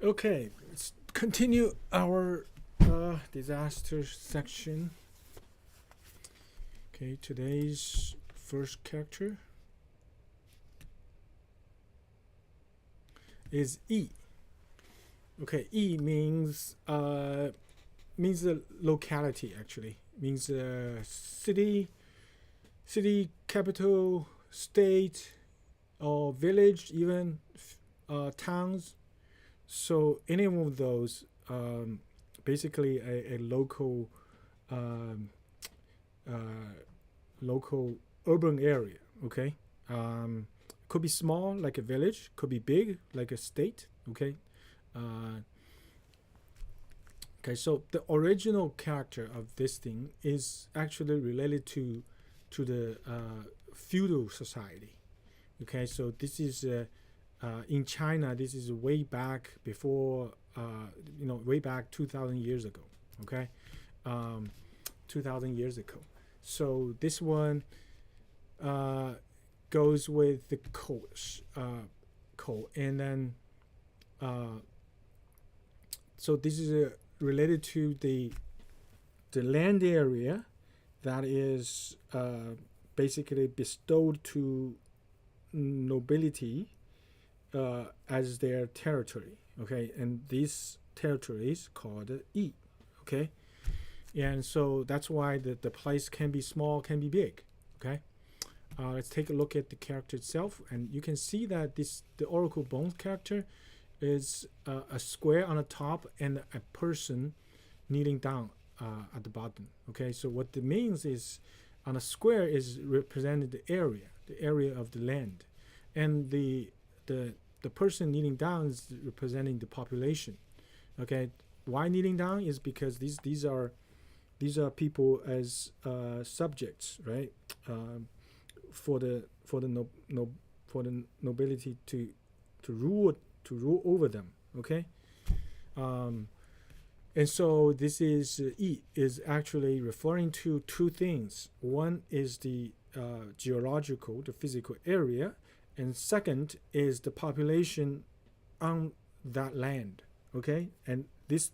Okay, let's continue our disaster section. Okay, today's first character is E. Okay, E means a locality, actually. Means city, capital, state, or village, even towns. So any of those, basically a local, um, local urban area. Okay, could be small like a village, could be big like a state. Okay, uh, okay. So the original character of this thing is actually related to the feudal society. Okay, so this is in China. This is way back before, way back 2,000 years ago. Okay, 2,000 years ago. So this one goes with the coal, and then so this is related to the land area that is basically bestowed to nobility as their territory. Okay, and this territory is called Yi. Okay, and so that's why the place can be small, can be big. Okay, let's take a look at the character itself, and you can see that the Oracle Bones character is a square on the top and a person kneeling down at the bottom. Okay, so what it means is on a square is representing the area of the land, and the person kneeling down is representing the population. Okay, why kneeling down is because these are people as subjects, right? For the nobility to rule over them. Okay, and so this is E is actually referring to two things. One is the geological, the physical area, and second is the population on that land. Okay, and this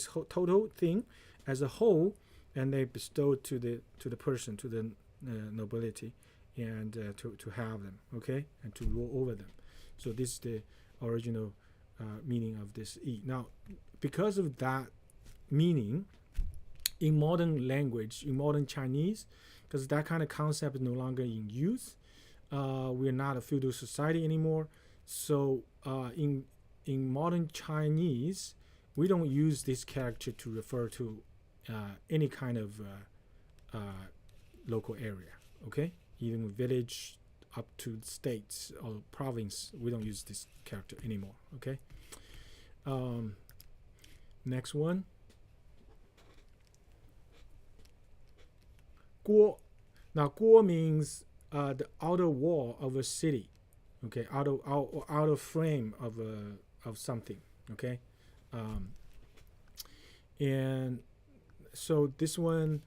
whole total thing as a whole, and they bestowed to the person, to the nobility, and to have them. Okay, and to rule over them. So this is the original meaning of this E. Now, because of that meaning, in modern language, in modern Chinese, because that kind of concept is no longer in use, we're not a feudal society anymore. So in modern Chinese, we don't use this character to refer to any kind of local area. Okay, even village up to states or province, we don't use this character anymore. Okay. Next one. Guo. Now, guo means the outer wall of a city. Okay, outer frame of something. Okay, and so this one,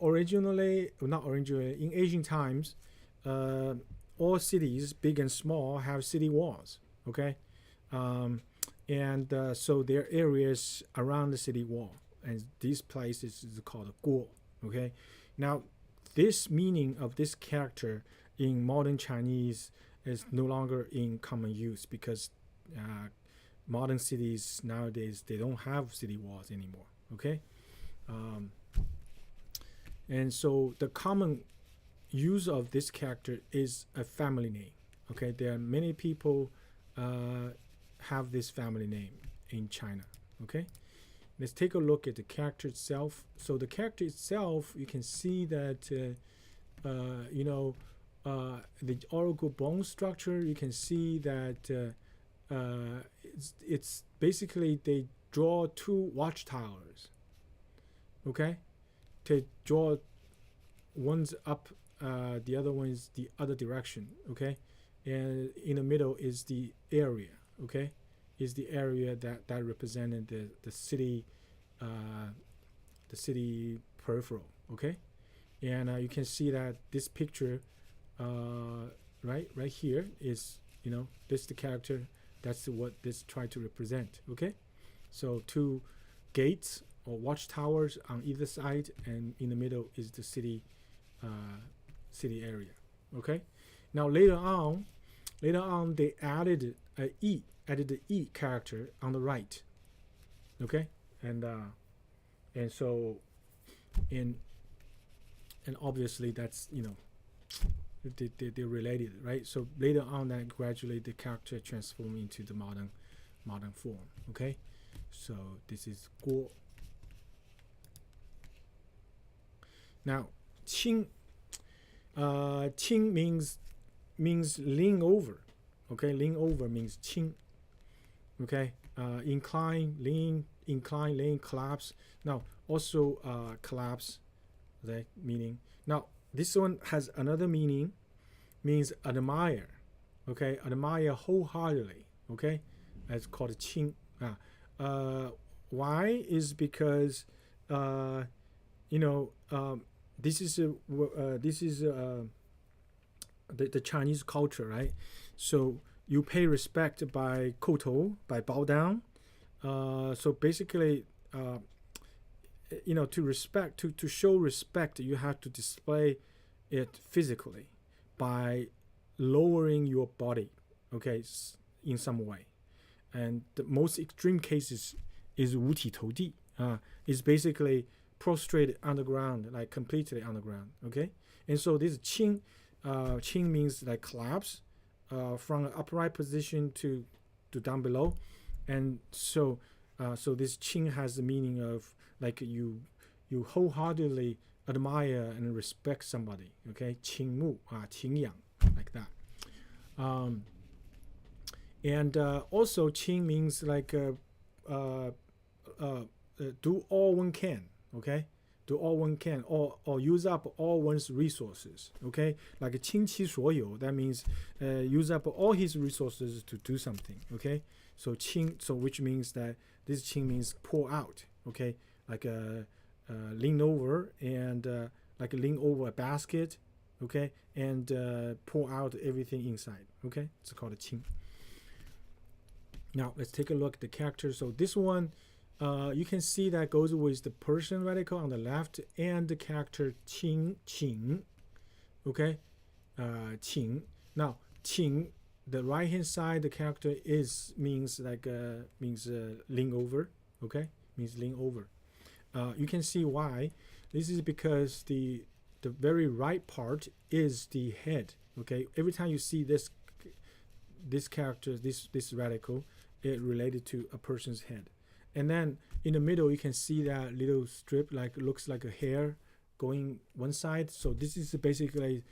originally, not originally, in ancient times, all cities, big and small, have city walls. Okay, and so there are areas around the city wall, and these places is called a guo. Okay, now this meaning of this character in modern Chinese is no longer in common use, because modern cities nowadays, they don't have city walls anymore. Okay, and so the common use of this character is a family name. Okay, there are many people have this family name in China. Okay, let's take a look at the character itself. So the character itself, you can see that the oracle bone structure. You can see that it's basically they draw two watchtowers. Okay, to draw one's up, the other one is the other direction. Okay, and in the middle is the area. Okay, is the area that represented the city, the city peripheral. Okay, and you can see that this picture, right, right here is, this the character. That's what this try to represent. Okay, so two gates or watchtowers on either side, and in the middle is the city area. Okay, now later on they added the e character on the right. Okay, and so and obviously that's, they're related, right? So later on, that gradually the character transform into the modern form. Okay, so this is 郭. Now 倾 倾means lean over. Okay, lean over means 倾. Okay, incline, lean, collapse. Now also collapse, okay, meaning. Now this one has another meaning, means admire. Okay, admire wholeheartedly. Okay, it's called 倾. Why is because this is the Chinese culture, right? So you pay respect by 叩头, by bow down. So basically, to respect, to show respect, you have to display it physically by lowering your body, okay, in some way. And the most extreme cases is 五体投地, is basically prostrate on the ground, like completely on the ground. Okay, and so this 倾 means like collapse from an upright position to down below, and so this 倾 has the meaning of like you wholeheartedly admire and respect somebody. Okay, 倾慕 倾仰, like that. And also 倾 means like do all one can. Okay, do all one can, or use up all one's resources. Okay, like 倾其所有, that means use up all his resources to do something. Okay, so 倾, so which means that this 倾 means pour out. Okay, like lean over and like lean over a basket. Okay, and pour out everything inside. Okay, it's called a 倾. Now let's take a look at the characters. So this one, you can see that goes with the Persian radical on the left and the character 倾, qing. Okay, 倾. Now 倾, the right hand side, the character means lean over. Okay, means lean over. You can see why. This is because the very right part is the head. Okay, every time you see this character, this radical, it related to a person's head. And then in the middle, you can see that little strip, like looks like a hair going one side. So this is basically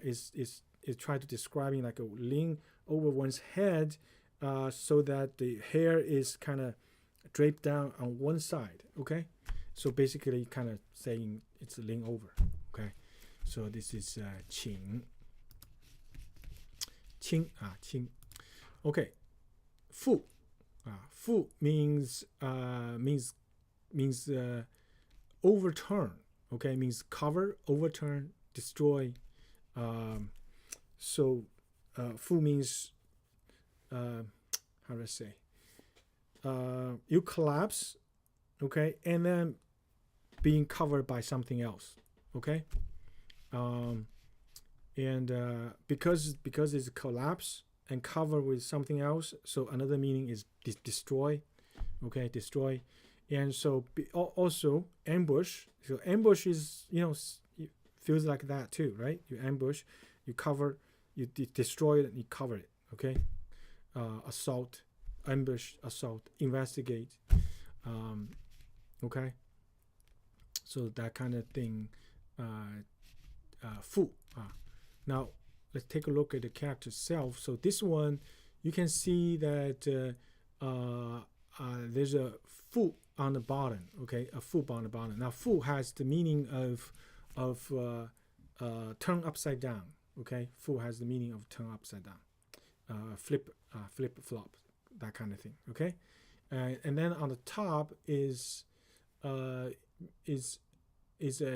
is try to describing like a lean over one's head, so that the hair is kind of draped down on one side. Okay, so basically kind of saying it's a lean over. Okay, so this is 倾. 倾 倾. Okay, 覆. 覆 means overturn. Okay, means cover, overturn, destroy. So 覆 means how do I say? You collapse, okay, and then being covered by something else. Okay, and because it's collapse and covered with something else, so another meaning is destroy. Okay, destroy. And so also ambush. So ambush is, it feels like that too, right? You ambush, you cover, you destroy it, and you cover it. Okay, assault, ambush, assault, investigate. Okay, so that kind of thing. 覆. Now let's take a look at the character itself. So this one, you can see that there's a 覆 on the bottom. Okay, a 覆 on the bottom. Now 覆 has the meaning of turn upside down. Okay, 覆 has the meaning of turn upside down, flip flop, that kind of thing. Okay, and then on the top is a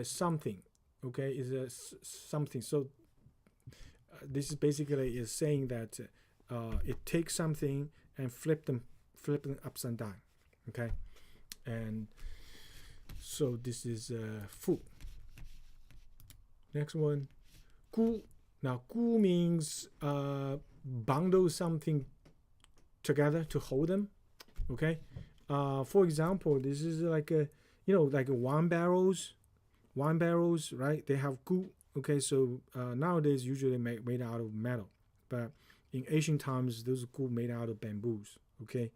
something. Okay, is a something. So this is basically is saying that it takes something and flip them upside down. Okay, and so this is 负. Next one, 箍. Now 箍 means bundle something together to hold them. Okay, for example, this is like a like wine barrels, right? They have 箍. Okay, so nowadays usually made out of metal, but in ancient times those 箍 made out of bamboos. Okay,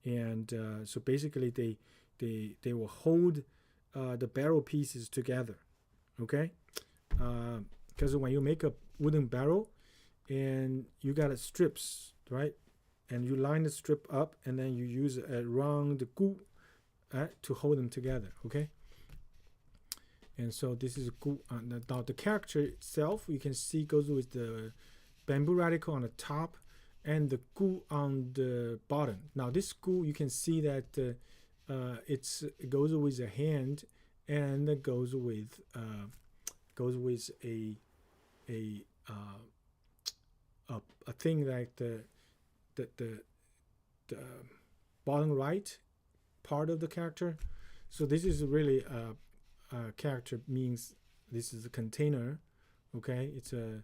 and so basically they will hold the barrel pieces together. Okay, because when you make a wooden barrel and you got strips, right, and you line the strip up and then you use a round 箍 to hold them together. Okay, and so this is 箍. Now the character itself, you can see, goes with the bamboo radical on the top and the 箍on the bottom. Now this 箍, you can see that it goes with a hand, and it goes with a thing like the bottom right part of the character. So this is really a character, means this is a container. Okay, it's a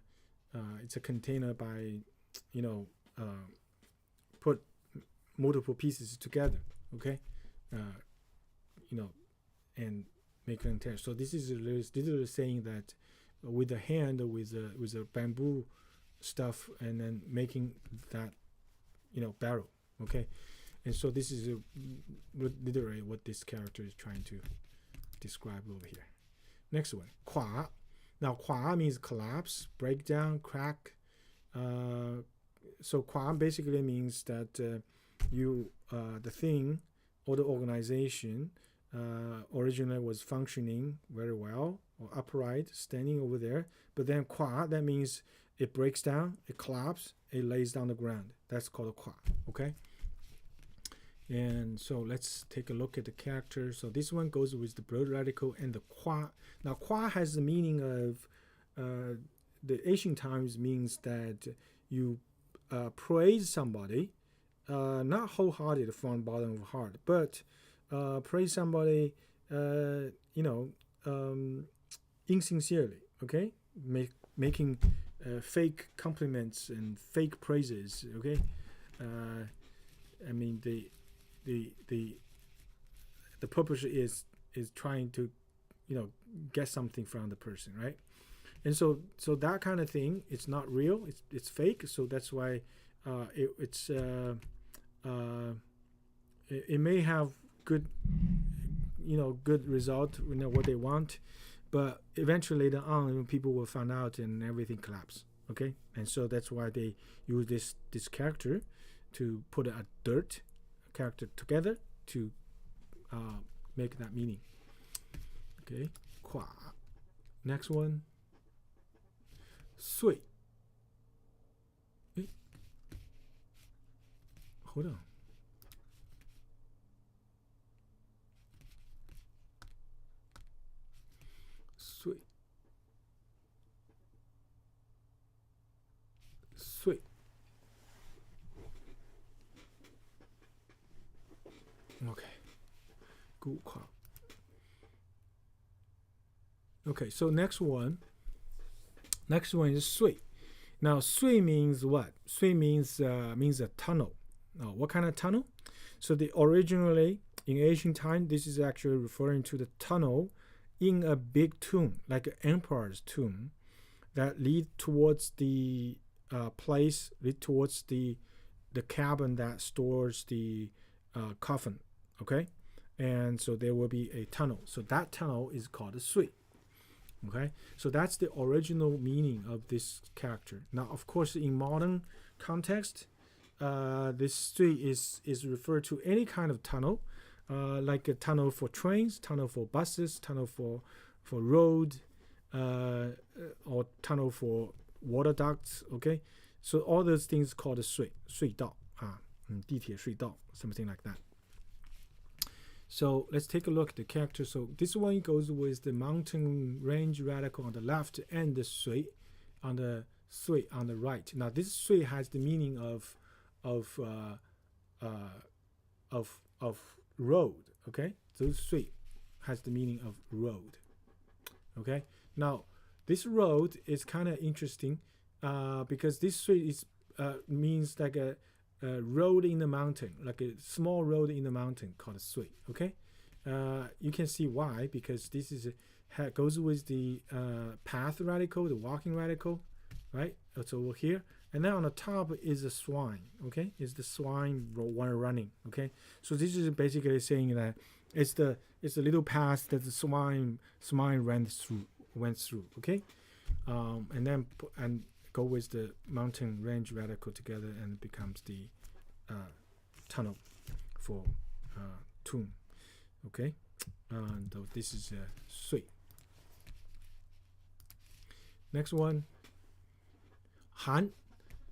container by put multiple pieces together. Okay, and make an container. So this is literally saying that with the hand, with a bamboo stuff, and then making that barrel. Okay, and so this is literally what this character is trying to describe over here. Next one, 垮. Now 垮 means collapse, breakdown, crack. So 垮 basically means that the thing or the organization originally was functioning very well or upright, standing over there, but then 垮, that means it breaks down, it collapses, it lays down the ground. That's called a 垮. Okay, and so let's take a look at the character. So this one goes with the broad radical and the 夸. Now 夸 has the meaning of the ancient times, means that you praise somebody, not wholehearted from bottom of heart, but praise somebody insincerely. Okay, making fake compliments and fake praises. Okay, I mean the purpose is trying to get something from the person, right? And so that kind of thing, it's not real, it's fake. So that's why it may have good result, what they want, but eventually later on people will find out and everything collapse. Okay, and so that's why they use this character to put a dirt character together to make that meaning. Okay, 垮. Next one, 岁. Hold on. 岁. 岁. Okay. 孤垮. Okay, so next one is 岁. Now 岁 means what? 岁means a tunnel. Now, what kind of tunnel? So originally in ancient time, this is actually referring to the tunnel in a big tomb, like an emperor's tomb, that lead towards the place, lead towards the cabin that stores the coffin. Okay, and so there will be a tunnel. So that tunnel is called a 岁. Okay, so that's the original meaning of this character. Now, of course, in modern context, this 岁 is referred to any kind of tunnel, like a tunnel for trains, tunnel for buses, tunnel for road, or tunnel for water ducts. Okay, so all those things called a 隧道, 地铁隧道, something like that. So let's take a look at the character. So this one goes with the mountain range radical on the left and the 岁 on the sui on the right. Now this sui has the meaning of road. Okay, so sui has the meaning of road. Okay, now this road is kind of interesting because this sui is means like a road in the mountain, like a small road in the mountain called sui. Okay, you can see why, because this is goes with the path radical, the walking radical, right? It's over here, and then on the top is the swine. Okay, is the swine one running. Okay, so this is basically saying that it's the little path that the swine went through. Okay, and then go with the mountain range radical together and becomes the tunnel for tomb. Okay, so this is sui. Next one, han.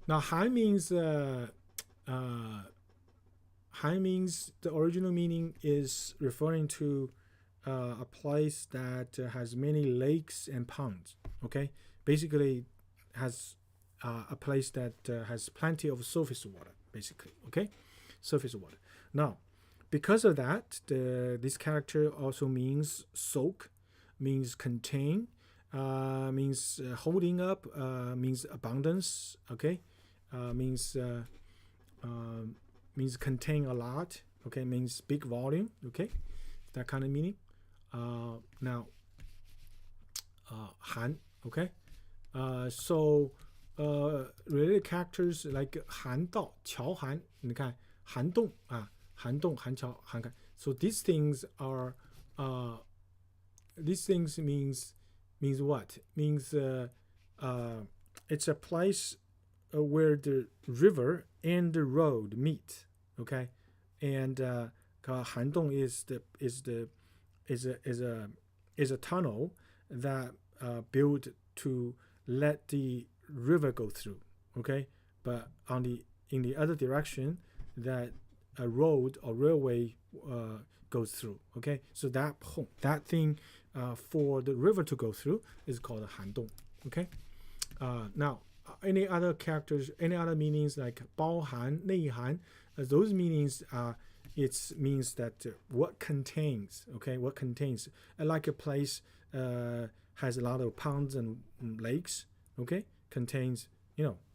Now han means han means the original meaning is referring to a place that has many lakes and ponds. Okay, basically has a place that has plenty of surface water, basically. Okay, surface water. Now, because of that, this character also means soak, means contain, means holding up, means abundance. Okay, means contain a lot. Okay, means big volume. Okay, that kind of meaning. Now, han. Okay, so related characters like 涵道、侨涵，你看涵洞啊，涵洞、涵桥、涵看。So these things are these things means what? Means it's a place where the river and the road meet. Okay, and 涵洞is a tunnel that built to let the river go through. Okay, but in the other direction that a road or railway goes through. Okay, so that thing for the river to go through is called a 涵洞. Okay, now any other characters, any other meanings like 包含、内涵, those meanings it means that what contains. Okay, what contains, like a place has a lot of ponds and lakes. Okay, contains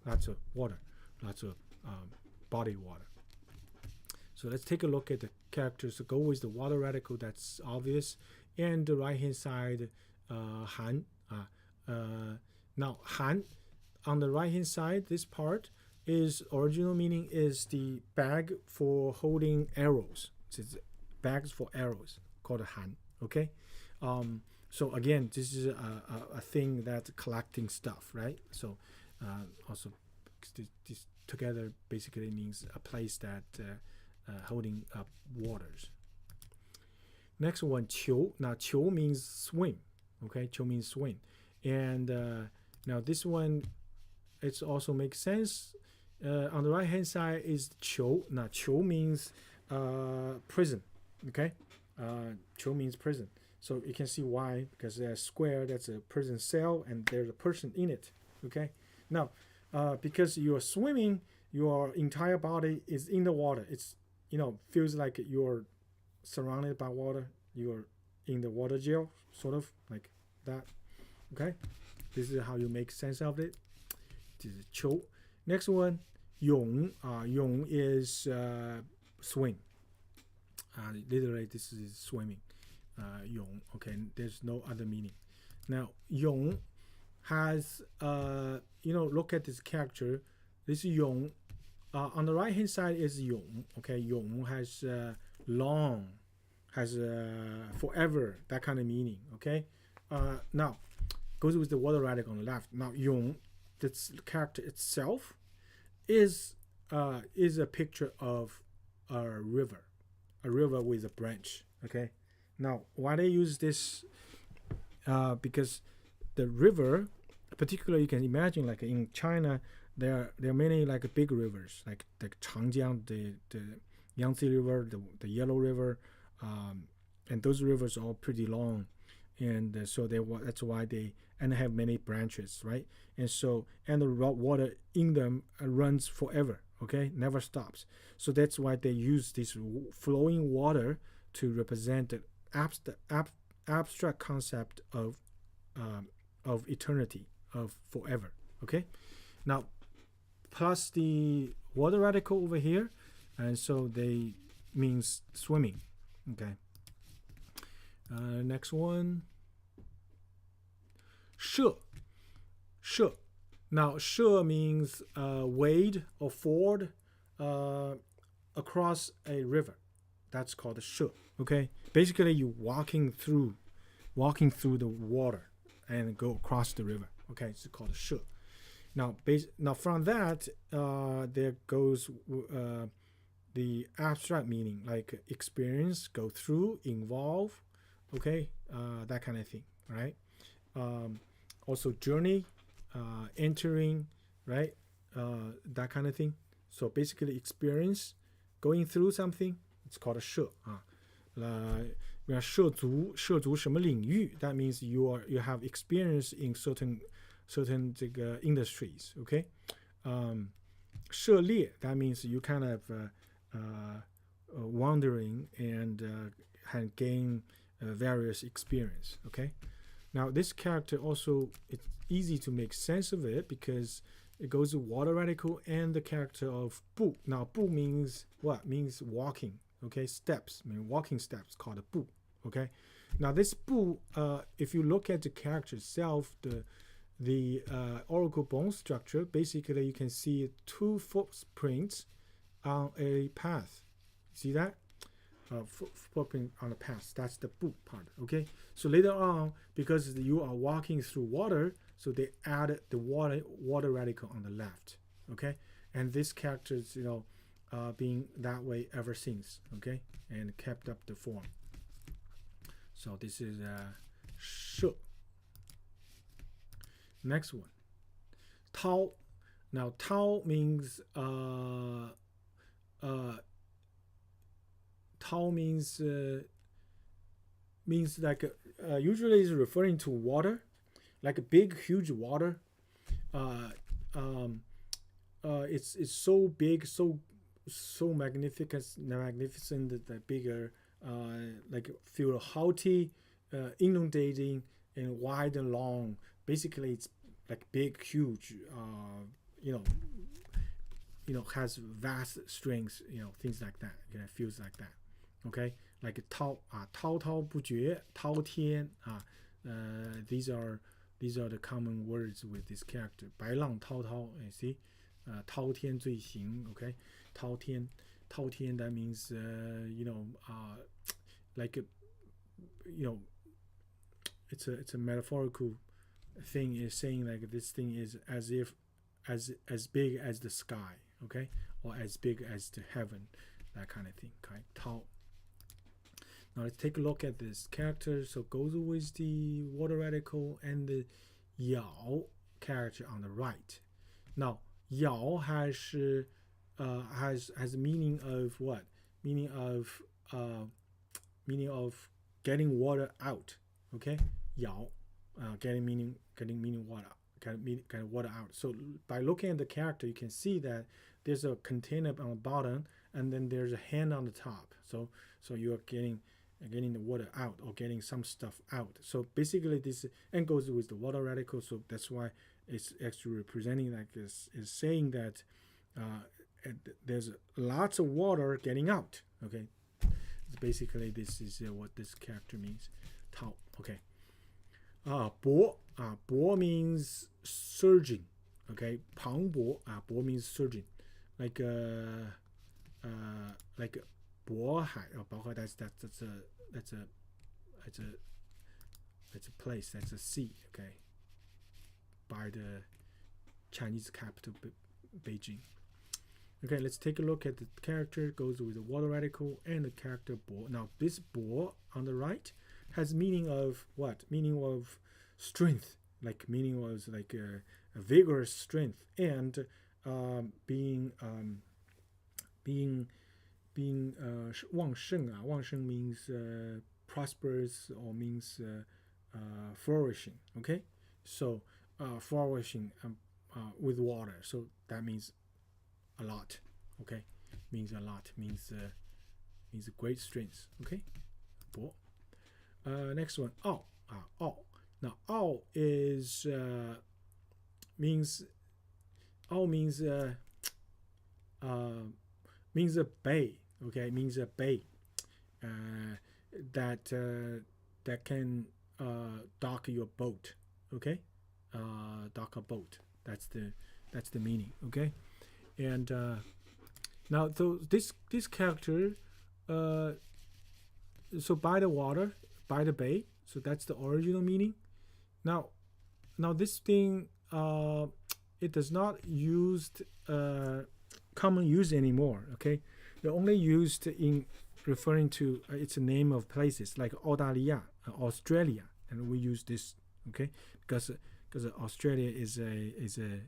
lots of water, lots of body water. So let's take a look at the characters to go with the water radical. That's obvious. And the right hand side, han. Now han on the right hand side, this part is original meaning is the bag for holding arrows. It's bags for arrows called han. Okay. So again, this is a thing that's collecting stuff, right? So also this together basically means a place that holding up waters. Next one, 球. Now 球 means swim. Okay, 球 means swim. And now this one, it also makes sense. On the right hand side is 球. Now 球 means prison. Okay, 球 means prison. So you can see why, because there's a square, that's a prison cell, and there's a person in it. Okay, now because you are swimming, your entire body is in the water. It's feels like you're surrounded by water. You're in the water jail, sort of like that. Okay, this is how you make sense of it. This is 球. Next one, 泳. 泳 is swim. Literally, this is swimming. 泳. Okay, there's no other meaning. Now, 泳 has look at this character. This 泳 on the right hand side is 泳. Okay, 泳 has long, has forever, that kind of meaning. Okay, now goes with the water radical on the left. Now 泳, this character itself is a picture of a river with a branch. Okay, now why they use this? Because the river, particularly you can imagine like in China, there are many like big rivers like Changjiang, the Yangtze River, the Yellow River, and those rivers are all pretty long, and so that's why they and have many branches, right? And so, and the water in them runs forever, okay, never stops. So that's why they use this flowing water to represent the abstract concept of eternity, of forever, okay? Now, plus the water radical over here, and so they means swimming, okay? Next one, 涉. Now, 涉 means wade or ford across a river. That's called 涉, okay? Basically, you walking through the water and go across the river, okay? It's called 涉. Now, from that, there goes the abstract meaning, like experience, go through, involve, okay, that kind of thing, right? Also journey, entering, right? That kind of thing. So basically experience, going through something, it's called 涉啊。涉足什么领域? That means you have experience in certain 这个 industries, okay? 涉猎, that means you kind of wandering and gain various experience, okay? Now this character also, it's easy to make sense of it because it goes to water radical and the character of 步. Now 步 means what? Means walking, okay? Steps, I mean walking steps called 步, okay? Now this 步, if you look at the character itself, the oracle bone structure, basically you can see 2 footprints on a path. See that? Footprint on the path. That's the 步 part, okay? So later on, because you are walking through water, so they added the water radical on the left, okay? And this character is, being that way ever since, okay? And kept up the form. So this is 涉. Next one, 涛. Now 涛 means means like usually is referring to water, like a big huge water. It's so big, so magnificent that bigger, like feel haughty, inundating, and wide and long. Basically, it's like big, huge, has vast strengths, things like that. It feels like that. Okay, like 滔滔不绝, 滔天, these are the common words with this character. 白浪滔滔, you see, 滔天罪行. Okay, 滔天, that means like it's a metaphorical thing, is saying like this thing is as big as the sky, okay, or as big as the heaven, that kind of thing, okay? 滔. Now let's take a look at this character. So it goes with the water radical and the 咬 character on the right. Now 咬 has meaning of what? Meaning of getting water out, okay? 咬, getting meaning water, getting water out. So by looking at the character, you can see that there's a container on the bottom, and then there's a hand on the top. So you are getting the water out, or getting some stuff out. So basically this and goes with the water radical. So that's why it's actually representing like this, is saying that there's lots of water getting out. Okay, basically this is what this character means. 滔. Okay. 勃. 勃 means surging. Okay, 磅礴. 勃 means surging, like 渤海. 渤海, that's a place, that's a sea, okay, by the Chinese capital Beijing. Okay, let's take a look at the character. Goes with the water radical and the character 勃. Now this 勃 on the right has meaning of what? Meaning of strength, like meaning was like a vigorous strength, and being 旺盛. 旺盛 means prosperous, or means flourishing, okay? So flourishing with water. So that means a lot. Okay, means a lot. Means great strength. Okay, 博. Next one. 傲 傲. Now 傲 is means means means a bay. Okay, means a bay that can dock your boat. Okay, dock a boat. That's the meaning. Okay, and now this character, so by the water, by the bay. So that's the original meaning. Now this thing it does not used common use anymore. Okay, they're only used in referring to it's a name of places like 澳大利亚, Australia, and we use this. Okay, because Australia is a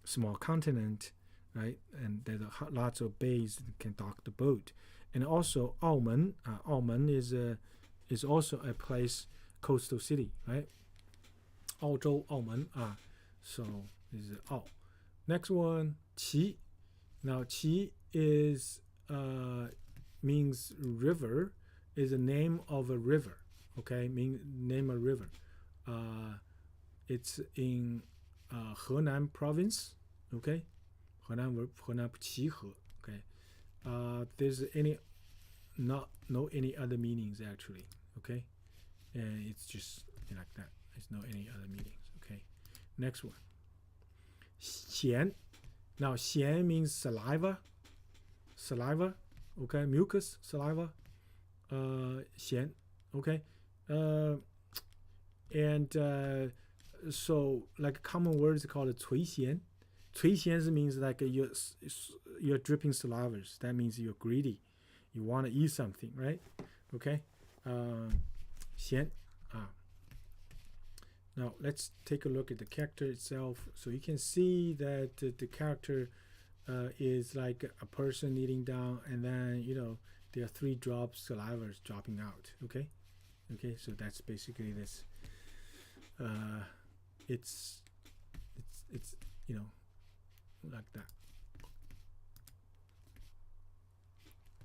small continent, right? And there's lots of bays that can dock the boat. And also 澳门, 澳门 is also a place, coastal city, right? 澳洲澳门 so this is 澳. Next one, 岐. Now 岐 is means river, is a name of a river. Okay, name a river. It's in Henan province. Okay, Henan 岐河. Okay, there's no any other meanings actually. Okay, and it's just like that. There's no any other meanings. Okay, next one. 咸. Now 咸 means saliva. Okay, mucus, saliva. 咸. Okay, and so like common words called 垂涎. 垂涎 means like you're dripping salivas. That means you're greedy. You want to eat something, right? Okay. 咸. Now let's take a look at the character itself. So you can see that the character is like a person eating down, and then there are 3 drops saliva dropping out. Okay, so that's basically this. It's like that.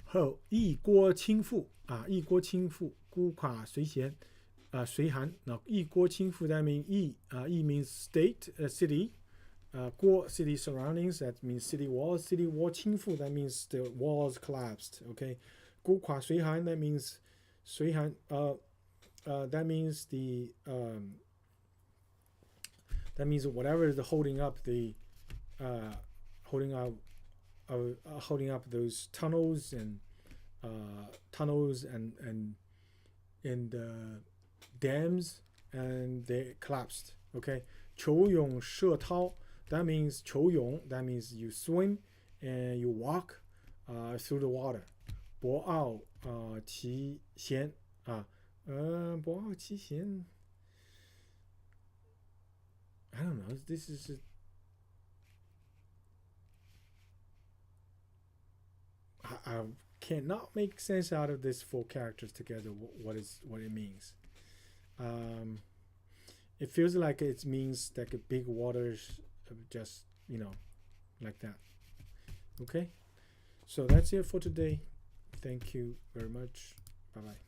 后一锅倾覆一锅倾覆孤垮随咸随寒. Now 一锅倾覆 that means 一 means state, city. 锅 city surroundings, that means city walls. City wall 倾覆 that means the walls collapsed. Okay, 孤垮随寒 that means 随寒 that means that means whatever is holding up the holding up those tunnels and dams, and they collapsed. Okay, 求泳射涛 that means 求泳 that means you swim and you walk through the water. 博奥其贤博奥其贤. I don't know. This is I cannot make sense out of these 4 characters together. What it means. It feels like it means like a big waters, just like that. Okay, so that's it for today. Thank you very much. Bye bye.